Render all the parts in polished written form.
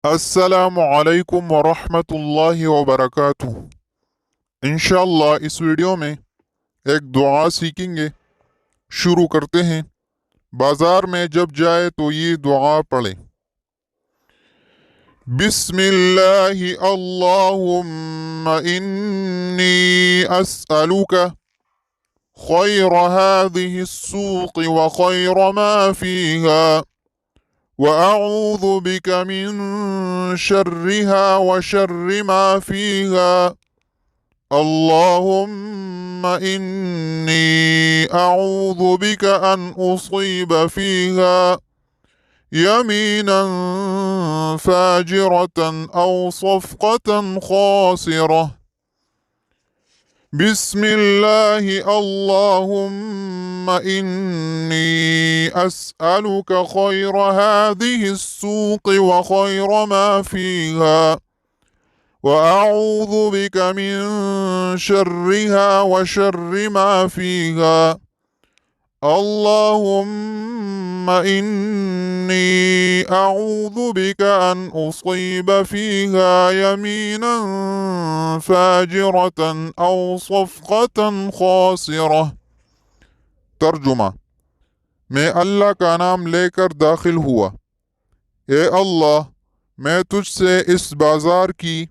अस्सलामुअलैकुम वरहमतुल्लाहि वबरकातुह। इंशाअल्लाह इस वीडियो में एक दुआ सीखेंगे। शुरू करते हैं। बाजार में जब जाए तो ये दुआ पढ़े। बिस्मिल्लाहि अल्लाहुम्मा इन्नी अस्अलुका खैर हादिहि अस्सूक़ व खैर मा फीहा व अऊज़ु बिका मिन शर्रिहा व शर्रि मा फीहा। اللهم إني أعوذ بك أن أصيب فيها يمينا فاجرة أو صفقة خاسرة. بسم الله اللهم إني أسألك خير هذه السوق وخير ما فيها وأعوذ بك من شرها وشر ما فيها. اللهم إني أعوذ بك أن أصيب فيها يمينا فاجرة أو صفقة خاسرة। तर्जुमा। मैं अल्लाह का नाम लेकर दाखिल हुआ। ए अल्लाह, मैं तुझसे इस बाजार की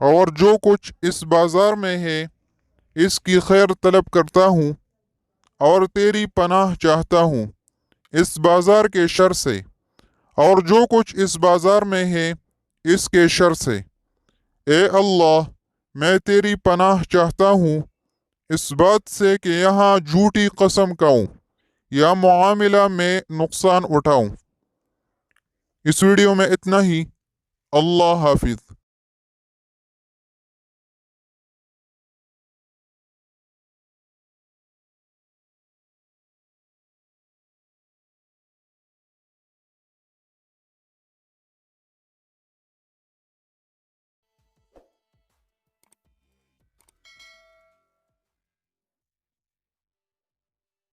और जो कुछ इस बाजार में है इसकी खैर तलब करता हूँ और तेरी पनाह चाहता हूँ इस बाजार के शर से और जो कुछ इस बाजार में है इसके शर से। ए अल्लाह, मैं तेरी पनाह चाहता हूँ इस बात से कि यहाँ झूठी कसम खाऊं या मुआमिला में नुकसान उठाऊं। इस वीडियो में इतना ही। अल्लाह हाफिज।